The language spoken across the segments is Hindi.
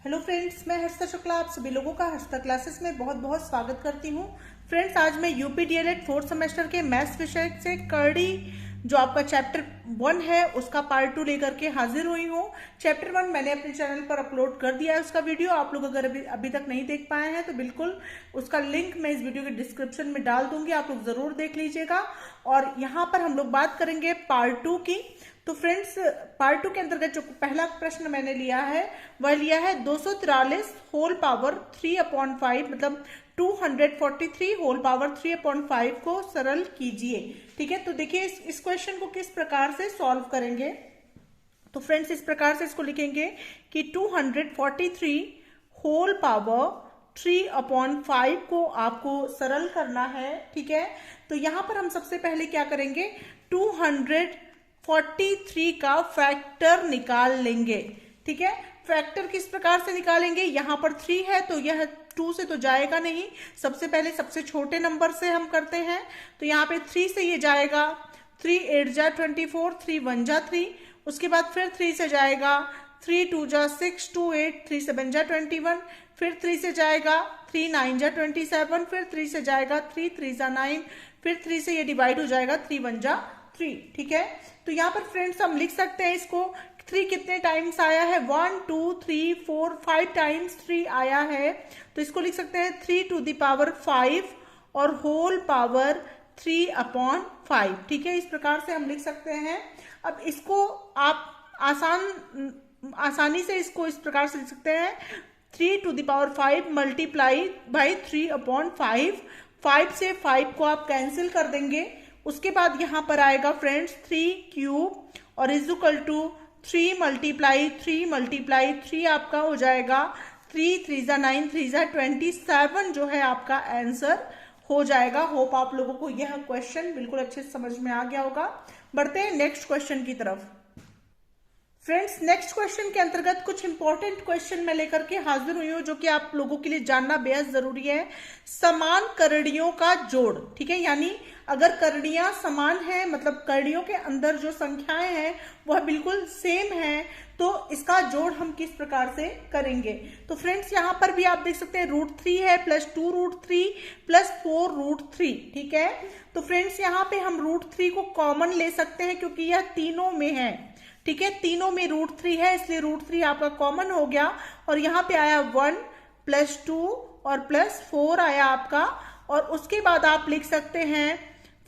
हेलो फ्रेंड्स, मैं हर्षिता शुक्ला आप सभी लोगों का हर्षिता क्लासेस में बहुत बहुत स्वागत करती हूँ। फ्रेंड्स, आज मैं यूपी डीएलएड फोर्थ सेमेस्टर के मैथ्स विषय से करड़ी जो आपका चैप्टर 1 है उसका पार्ट 2 लेकर के हाजिर हुई हूँ। चैप्टर 1 मैंने अपने चैनल पर अपलोड कर दिया है उसका वीडियो। आप लोग अगर अभी तक नहीं देख पाए हैं तो बिल्कुल उसका लिंक मैं इस वीडियो के डिस्क्रिप्शन में डाल दूंगी, आप लोग जरूर देख लीजिएगा। और यहाँ पर हम लोग बात करेंगे पार्ट 2 की। तो फ्रेंड्स, पार्ट 2 के अंतर्गत जो पहला प्रश्न मैंने लिया है वह लिया है 243 होल पावर 3/5 मतलब 243 होल पावर 3/5 को सरल कीजिए। ठीक है, तो देखिए इस क्वेश्चन को किस प्रकार से सॉल्व करेंगे। तो फ्रेंड्स, इस प्रकार से इसको लिखेंगे कि 243 होल पावर 3/5 को आपको सरल करना है। ठीक है, तो यहां पर हम सबसे पहले क्या करेंगे, 243 का फैक्टर निकाल लेंगे। ठीक है, फैक्टर किस प्रकार से निकालेंगे, यहां पर 3 है तो यह 2 से तो जाएगा नहीं। सबसे पहले सबसे छोटे नंबर से हम करते हैं, तो यहाँ पे 3 से ये जाएगा, 3 8 जा 24, 3 1 जा 3। उसके बाद फिर 3 से जाएगा, 3 2 जा 6, 2 8, 3 7 जा 21। फिर 3 से जाएगा, 3 9 जा 27। फिर 3 से जाएगा, 3 3 जा 9। फिर 3 से ये डिवाइड हो जाएगा, 3 1 जा 3। ठीक है, तो यहाँ पर फ्रेंड्स हम लिख सकते हैं इसको, 3 कितने टाइम्स आया है, 1 2 3 4 5 टाइम्स 3 आया है। तो इसको लिख सकते हैं 3 to the power 5 और होल पावर 3/5। ठीक है, इस प्रकार से हम लिख सकते हैं। अब इसको आप आसानी से इसको इस प्रकार से लिख सकते हैं, 3 to the power 5 multiply by 3/5। 5 से 5 को आप कैंसिल कर देंगे। उसके बाद यहां पर आएगा फ्रेंड्स 3 क्यूब और इज इक्वल टू 3 मल्टीप्लाई 3 आपका हो जाएगा 3 3 जा 9, 3 जा 27 जो है आपका आंसर हो जाएगा। होप आप लोगों को यह क्वेश्चन बिल्कुल अच्छे से समझ में आ गया होगा। बढ़ते हैं नेक्स्ट क्वेश्चन की तरफ। फ्रेंड्स, नेक्स्ट क्वेश्चन के अंतर्गत कुछ इंपॉर्टेंट क्वेश्चन मैं लेकर के हाजिर हुई हूँ जो कि आप लोगों के लिए जानना बेहद जरूरी है। समान करणियों का जोड़। ठीक है, यानी अगर करणियां समान हैं, मतलब करणियों के अंदर जो संख्याएं हैं वह बिल्कुल सेम है, तो इसका जोड़ हम किस प्रकार से करेंगे। तो फ्रेंड्स, यहां पर भी आप देख सकते हैं √3 है प्लस 2√3 प्लस 4√3। ठीक है, तो फ्रेंड्स यहाँ पे हम √3 को कॉमन ले सकते हैं क्योंकि यह तीनों में है। ठीक है, तीनों में √3 है इसलिए √3 आपका कॉमन हो गया। और यहाँ पे आया 1 प्लस 2 और प्लस 4 आया आपका। और उसके बाद आप लिख सकते हैं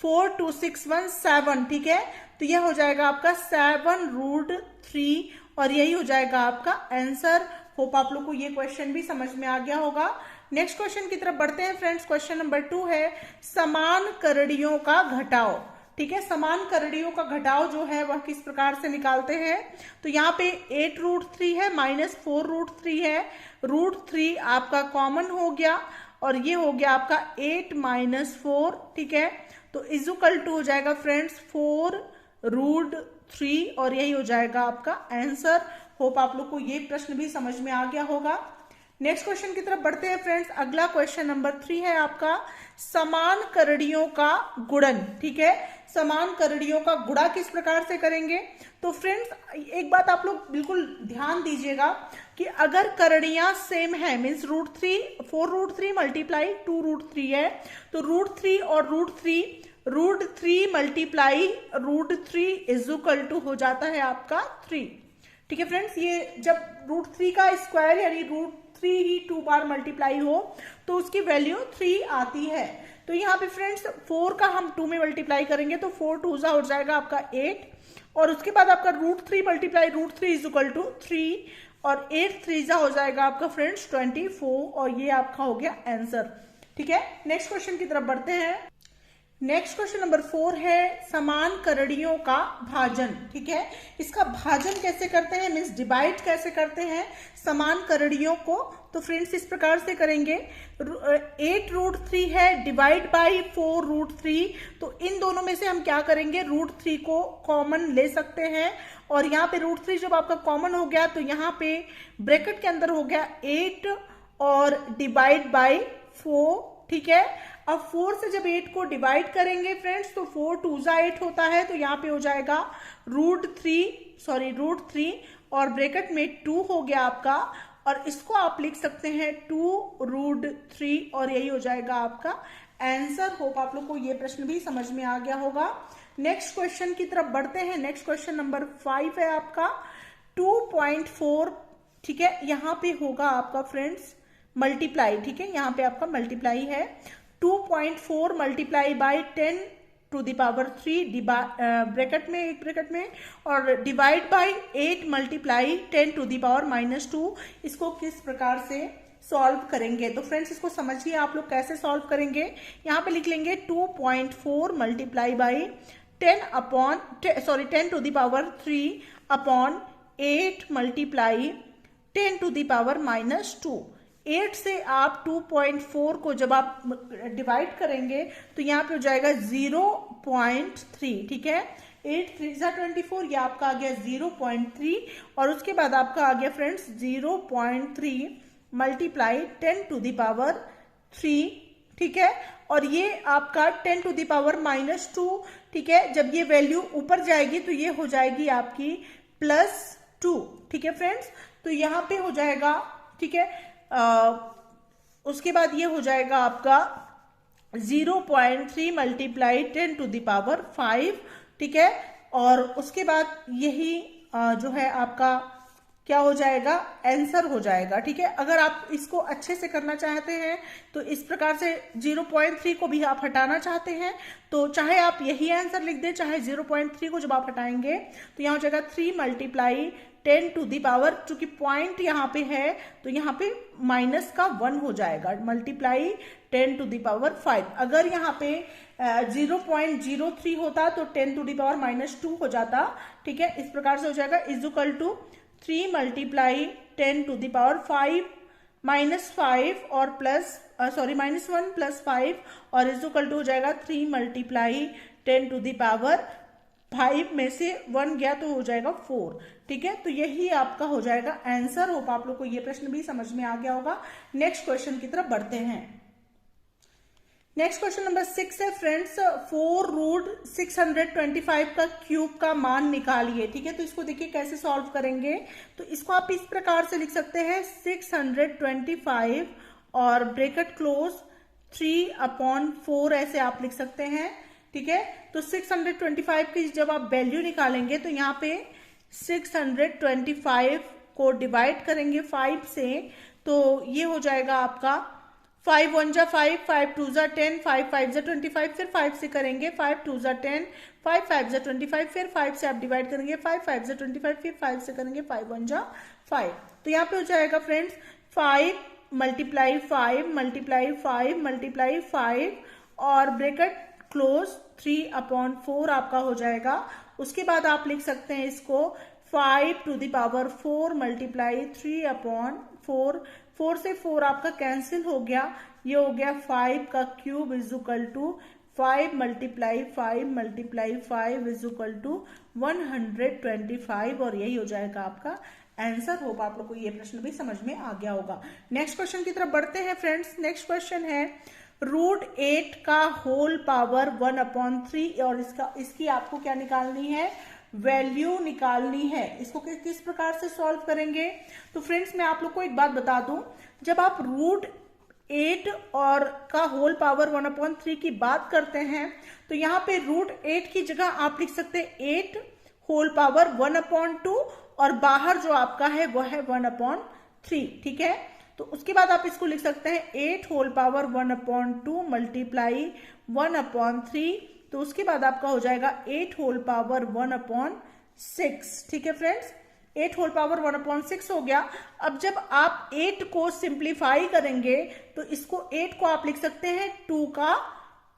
4 2 6 1 7। ठीक है, तो यह हो जाएगा आपका 7√3 और यही हो जाएगा आपका आंसर। होप आप लोग को ये क्वेश्चन भी समझ में आ गया होगा। नेक्स्ट क्वेश्चन की तरफ बढ़ते हैं फ्रेंड्स। क्वेश्चन नंबर 2 है समान करणियों का घटाओ। ठीक है, समान करणियों का घटाव जो है वह किस प्रकार से निकालते हैं। तो यहाँ पे 8√3 है माइनस 4√3 है। √3 आपका कॉमन हो गया और ये हो गया आपका 8 - 4। ठीक है, तो इक्वल टू हो जाएगा फ्रेंड्स 4√3 और यही हो जाएगा आपका आंसर। होप आप लोग को ये प्रश्न भी समझ में आ गया होगा। नेक्स्ट क्वेश्चन की तरफ बढ़ते हैं फ्रेंड्स। अगला क्वेश्चन नंबर 3 है आपका समान करणियों का गुणन। ठीक है, समान करणियों का गुणा किस प्रकार से करेंगे। तो फ्रेंड्स, एक बात आप लोग बिल्कुल ध्यान दीजिएगा कि अगर करणियां सेम है, मीन्स √3 मल्टीप्लाई 2√3 है, तो √3 और √3 मल्टीप्लाई √3 इज इक्वल टू हो जाता है आपका 3। ठीक है फ्रेंड्स, ये जब √3 का स्क्वायर यानी √3 ही 2 बार मल्टीप्लाई हो तो उसकी वैल्यू 3 आती है। तो यहाँ पे फ्रेंड्स 4 का हम 2 में मल्टीप्लाई करेंगे तो 4 2 हो जाएगा आपका 8 और उसके बाद आपका √3 मल्टीप्लाई √3 इज इक्वल टू 3 और 8 3 हो जाएगा आपका फ्रेंड्स 24 और ये आपका हो गया आंसर। ठीक है, नेक्स्ट क्वेश्चन की तरफ बढ़ते हैं। नेक्स्ट क्वेश्चन नंबर 4 है समान करणियों का भाजन। ठीक है, इसका भाजन कैसे करते हैं, मीन्स डिवाइड कैसे करते हैं समान करणियों को। तो फ्रेंड्स इस प्रकार से करेंगे, 8√3 है डिवाइड बाई 4√3। तो इन दोनों में से हम क्या करेंगे, √3 को कॉमन ले सकते हैं और यहाँ पे √3 जब आपका कॉमन हो गया तो यहाँ पे ब्रैकेट के अंदर हो गया 8 और डिवाइड बाई 4। ठीक है, अब 4 से जब 8 को डिवाइड करेंगे फ्रेंड्स तो 4 2 जा 8 होता है, तो यहाँ पे हो जाएगा √3 और ब्रैकेट में 2 हो गया आपका और इसको आप लिख सकते हैं 2√3 और यही हो जाएगा आपका आंसर। होप आप लोग को ये प्रश्न भी समझ में आ गया होगा। नेक्स्ट क्वेश्चन की तरफ बढ़ते हैं। नेक्स्ट क्वेश्चन नंबर 5 है आपका 2.4, ठीक है, यहां पे होगा आपका फ्रेंड्स मल्टीप्लाई, ठीक है, यहां पे आपका मल्टीप्लाई है 2.4 मल्टीप्लाई बाई 10⁻³ ब्रैकेट में, एक ब्रैकेट में, और डिवाइड बाई 8 मल्टीप्लाई 10⁻⁻²। इसको किस प्रकार से सॉल्व करेंगे? तो फ्रेंड्स इसको समझिए आप लोग कैसे सॉल्व करेंगे। यहाँ पे लिख लेंगे 2.4 मल्टीप्लाई बाई 10⁻³ अपॉन 8 मल्टीप्लाई 10⁻⁻²। 8 से आप 2.4 को जब आप डिवाइड करेंगे तो यहाँ पे हो जाएगा 0.3, ठीक है, 8 3 24, ये आपका आ गया 0.3 और उसके बाद आपका आ गया फ्रेंड्स 0.3 मल्टीप्लाई 10⁻3, ठीक है, और ये आपका 10⁻⁻², ठीक है, जब ये वैल्यू ऊपर जाएगी तो ये हो जाएगी आपकी +2, ठीक है फ्रेंड्स। तो यहाँ पे हो जाएगा, ठीक है, उसके बाद ये हो जाएगा आपका 0.3 मल्टीप्लाई 10⁵, ठीक है, और उसके बाद यही जो है आपका क्या हो जाएगा, आंसर हो जाएगा, ठीक है। अगर आप इसको अच्छे से करना चाहते हैं तो इस प्रकार से 0.3 को भी आप हटाना चाहते हैं तो चाहे आप यही आंसर लिख दें, चाहे 0.3 को जब आप हटाएंगे तो यहाँ हो जाएगा 3 मल्टीप्लाई 10⁻, चूंकि पॉइंट यहाँ पे है तो यहाँ पे -1 हो जाएगा, मल्टीप्लाई 10⁵। अगर यहाँ पे 0.03 होता तो 10⁻⁻² हो जाता, ठीक है, इस प्रकार से हो जाएगा इक्वल टू 3 मल्टीप्लाई 10⁵ -5 और -1 + 5 और इक्वल टू हो जाएगा 3 मल्टीप्लाई 10⁵ में से 1 गया तो हो जाएगा 4, ठीक है। तो यही आपका हो जाएगा आंसर। होप आप लोग को ये प्रश्न भी समझ में आ गया होगा। नेक्स्ट क्वेश्चन की तरफ बढ़ते हैं। नेक्स्ट क्वेश्चन नंबर 6 है फ्रेंड्स 4√625 का क्यूब का मान निकालिए, ठीक है। तो इसको देखिए कैसे सॉल्व करेंगे। तो इसको आप इस प्रकार से लिख सकते हैं 625 और ब्रैकेट क्लोज 3/4 ऐसे आप लिख सकते हैं, ठीक है। तो 625 की जब आप वैल्यू निकालेंगे तो यहाँ पे 625 को डिवाइड करेंगे 5 से तो ये हो जाएगा आपका 5 1 जा 5, 5 2 जा 10, 5 5 जा 25, फिर 5 से करेंगे 5 2 जा 10, 5 5 जा 25, फिर 5 से आप डिवाइड करेंगे 5 5 जा 25, फिर 5 से करेंगे 5 1 जा 5। तो यहाँ पे हो जाएगा फ्रेंड्स 5 मल्टीप्लाई 5 मल्टीप्लाई 5 मल्टीप्लाई 5 और ब्रैकेट क्लोज 3/4 आपका हो जाएगा। उसके बाद आप लिख सकते हैं इसको 5⁴ मल्टीप्लाई 3/4, 4 से 4 आपका कैंसिल हो गया, ये हो गया 5 का cube equal to 5 multiply 5 multiply 5 equal to 125 और यही हो जाएगा आपका आंसर। होप आप लोग को ये प्रश्न भी समझ में आ गया होगा। नेक्स्ट क्वेश्चन की तरफ बढ़ते हैं फ्रेंड्स। नेक्स्ट क्वेश्चन है √8 का होल पावर 1/3 और इसकी आपको क्या निकालनी है, वैल्यू निकालनी है। इसको किस प्रकार से सॉल्व करेंगे। तो फ्रेंड्स मैं आप लोग को एक बात बता दूं, जब आप √8 और का होल पावर 1/3 की बात करते हैं तो यहाँ पे √8 की जगह आप लिख सकते हैं 8 होल पावर 1/2 और बाहर जो आपका है वो है 1/3, ठीक है। तो उसके बाद आप इसको लिख सकते हैं 8 होल पावर 1/2 मल्टीप्लाई 1/3, तो उसके बाद आपका हो जाएगा 8 होल पावर 1/6, ठीक है फ्रेंड्स। 8 होल पावर 1/6 हो गया। अब जब आप 8 को सिंप्लीफाई करेंगे तो इसको 8 को आप लिख सकते हैं 2 का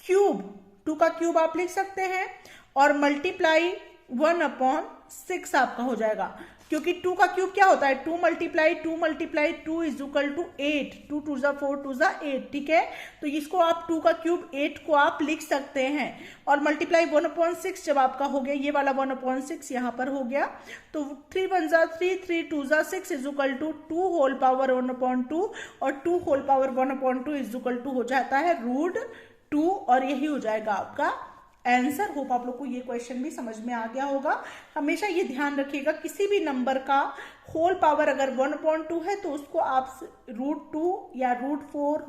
क्यूब आप लिख सकते हैं और मल्टीप्लाई 1/6 आपका हो जाएगा, क्योंकि 2 का क्यूब क्या होता है 2 मल्टीप्लाई 2 इक्वल टू 8, 2 2 जा 4 2 जा 8, ठीक है। तो इसको आप 2 का क्यूब 8 को आप लिख सकते हैं और मल्टीप्लाई 1/6 जब आपका हो गया, ये वाला 1/6 यहाँ पर हो गया, तो 3 1 जा 3, 3 2 जा 6 इक्वल टू 2 होल पावर 1/2 और 2 होल पावर 1/2 इक्वल टू हो जाता है √2 और यही हो जाएगा आपका आंसर। होप आप लोग को ये क्वेश्चन भी समझ में आ गया होगा। हमेशा ये ध्यान रखिएगा, किसी भी नंबर का होल पावर अगर 1/2 है तो उसको आप √2 या √4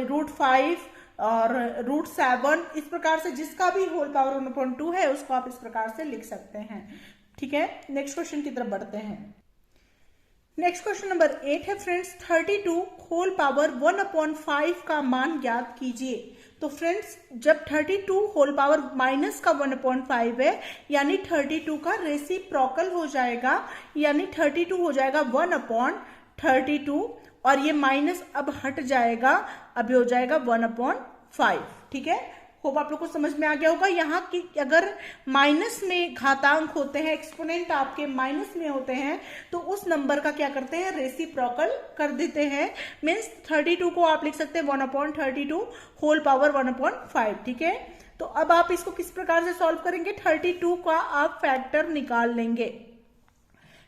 √5 और √7 इस प्रकार से, जिसका भी होल पावर 1/2 है उसको आप इस प्रकार से लिख सकते हैं। ठीक है, नेक्स्ट क्वेश्चन की तरफ बढ़ते हैं। नेक्स्ट क्वेश्चन नंबर 8 है फ्रेंड्स, 32 होल पावर 1/5 का मान ज्ञात कीजिए। तो फ्रेंड्स जब 32 होल पावर माइनस का 1/5 है यानी 32 का रेसिप्रोकल हो जाएगा, यानी 32 हो जाएगा 1/32 और ये माइनस अब हट जाएगा, अभी हो जाएगा 1/5। ठीक है, होप आप लोग को समझ में आ गया होगा। यहाँ की अगर माइनस में घातांक होते हैं, एक्सपोनेंट आपके माइनस में होते हैं, तो उस नंबर का क्या करते हैं, रेसिप्रोकल कर देते हैं। मीन्स 32 को आप लिख सकते हैं 1/32 होल पावर 1/5। ठीक है, तो अब आप इसको किस प्रकार से सॉल्व करेंगे, 32 का आप फैक्टर निकाल लेंगे।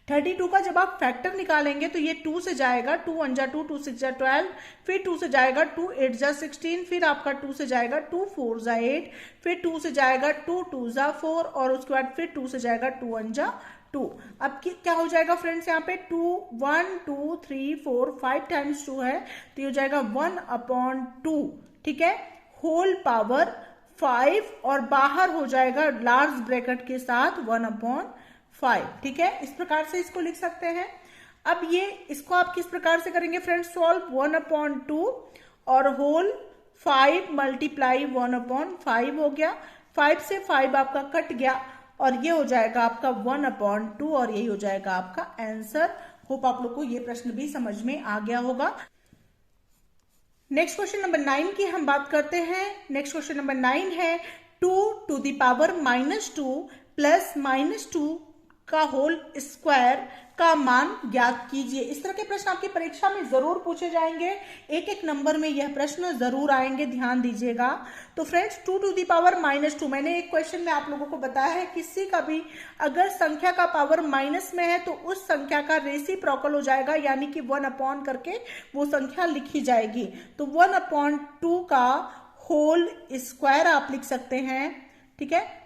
32 का जब आप फैक्टर निकालेंगे तो ये 2 से जाएगा, 2 1 जा 2, 2 6 जा 12, फिर 2 से जाएगा 2 8 जा 16, फिर आपका 2 से जाएगा 2 4 जा 8, फिर 2 से जाएगा 2 2 जा 4 और उसके बाद फिर 2 से जाएगा 2 1 जा 2। अब क्या हो जाएगा फ्रेंड्स, यहाँ पे 2 1 2 3 4 5 टाइम्स 2 है तो ये हो जाएगा 1/2। ठीक है, होल पावर 5 और बाहर हो जाएगा लार्ज ब्रैकेट के साथ 1/5। ठीक है, इस प्रकार से इसको लिख सकते हैं। अब ये इसको आप किस प्रकार से करेंगे फ्रेंड्स, सॉल्व 1/2 और होल 5 मल्टीप्लाई 1/5 हो गया, 5 से 5 आपका कट गया और ये हो जाएगा आपका 1/2 और यही हो जाएगा आपका आंसर। होप आप लोग को ये प्रश्न भी समझ में आ गया होगा। नेक्स्ट क्वेश्चन नंबर 9 की हम बात करते हैं। नेक्स्ट क्वेश्चन नंबर 9 है 2 टू द पावर -2 प्लस -2 का होल स्क्वायर का मान ज्ञात कीजिए। इस तरह के प्रश्न आपकी परीक्षा में जरूर पूछे जाएंगे, एक एक नंबर में यह प्रश्न जरूर आएंगे, ध्यान दीजिएगा। तो फ्रेंड्स 2 टू द पावर -2, मैंने एक क्वेश्चन में आप लोगों को बताया है, किसी का भी अगर संख्या का पावर माइनस में है तो उस संख्या का रेसिप्रोकल हो जाएगा, यानी कि 1 करके वो संख्या लिखी जाएगी। तो 1/2 का होल स्क्वायर आप लिख सकते हैं। ठीक है,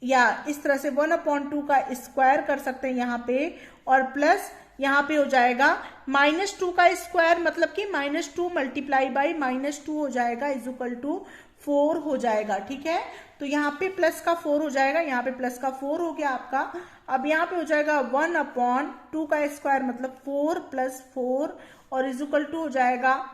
या इस तरह से 1/2 का स्क्वायर कर सकते हैं यहाँ पे, और प्लस यहाँ पे हो जाएगा -2 का स्क्वायर, मतलब कि -2 मल्टीप्लाई बाई -2 हो जाएगा = 4 हो जाएगा। ठीक है, तो यहाँ पे प्लस का 4 हो जाएगा, यहाँ पे प्लस का 4 हो गया आपका। अब यहाँ पे हो जाएगा 1/2 का स्क्वायर मतलब 4 + 4 और = हो जाएगा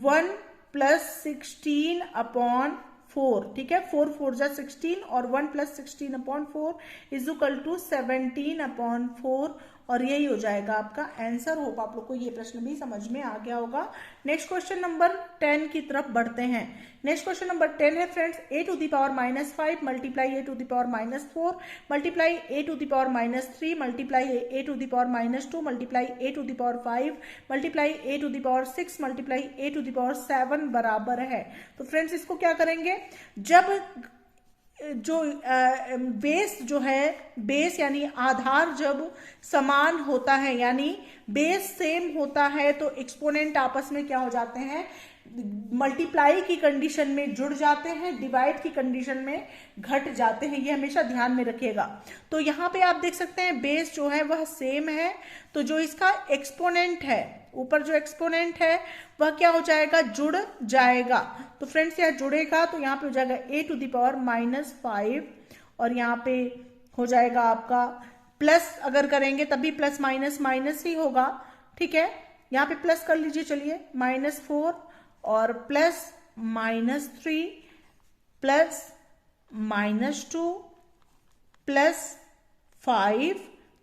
1 + 16/4। ठीक है, 4 4 जा 16 और 1 + 16/4 = 17/4 और यही हो जाएगा आपका आंसर। होप आप लोग को ये प्रश्न भी समझ में आ गया होगा। नेक्स्ट क्वेश्चन नंबर 10 की तरफ बढ़ते हैं। नेक्स्ट क्वेश्चन नंबर 10 है friends, a to the power -5 multiply a to the power -4 multiply a to the power -3 multiply a to the power -2 multiply a to the power 5 multiply a to the power 6 multiply a to the power 7 बराबर है। तो फ्रेंड्स इसको क्या करेंगे, जब जो बेस जो है, बेस यानी आधार जब समान होता है यानी बेस सेम होता है तो एक्सपोनेंट आपस में क्या हो जाते हैं, मल्टीप्लाई की कंडीशन में जुड़ जाते हैं, डिवाइड की कंडीशन में घट जाते हैं। ये हमेशा ध्यान में रखिएगा। तो यहाँ पे आप देख सकते हैं बेस जो है वह सेम है, तो जो इसका एक्सपोनेंट है, ऊपर जो एक्सपोनेंट है वह क्या हो जाएगा, जुड़ जाएगा। तो फ्रेंड्स यहाँ जुड़ेगा तो यहाँ पे हो जाएगा a टू द पावर -5 और यहाँ पे हो जाएगा आपका प्लस, अगर करेंगे तभी प्लस माइनस माइनस ही होगा। ठीक है, यहाँ पे प्लस कर लीजिए, चलिए -4 और plus -3 plus -2 plus 5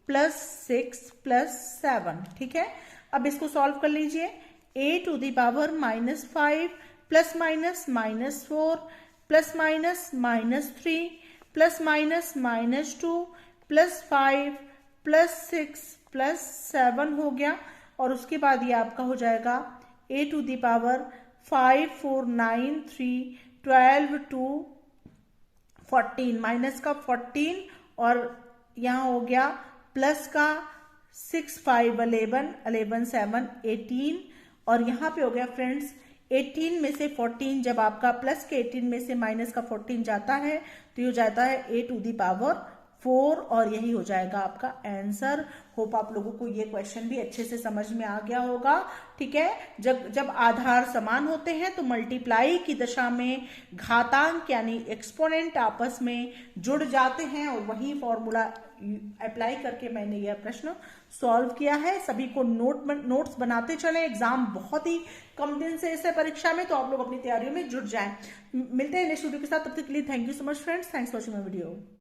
plus 6 plus 7। ठीक है, अब इसको सॉल्व कर लीजिए, a to the power -5 plus minus -4 plus minus -3 plus minus -2 plus 5 plus 6 plus 7 हो गया। और उसके बाद ये आपका हो जाएगा a to the power 5 4 9 3 12 2 14 minus का 14 और यहाँ हो गया प्लस का 6 5 11 11 7 18 और यहाँ पे हो गया फ्रेंड्स 18 में से 14 जब आपका प्लस के 18 में से माइनस का 14 जाता है तो ये हो जाता है a⁴ और यही हो जाएगा आपका आंसर। होप आप लोगों को ये क्वेश्चन भी अच्छे से समझ में आ गया होगा। ठीक है, जब जब आधार समान होते हैं तो मल्टीप्लाई की दशा में घातांक यानी एक्सपोनेंट आपस में जुड़ जाते हैं, और वही फॉर्मूला अप्लाई करके मैंने यह प्रश्न सॉल्व किया है। सभी को नोट्स बनाते चलें, एग्जाम बहुत ही कम दिन से इस परीक्षा में, तो आप लोग अपनी तैयारियों में जुट जाएं। मिलते हैं नेक्स्ट वीडियो के साथ, तब तक के लिए thank you so much friends, thanks for watching my video.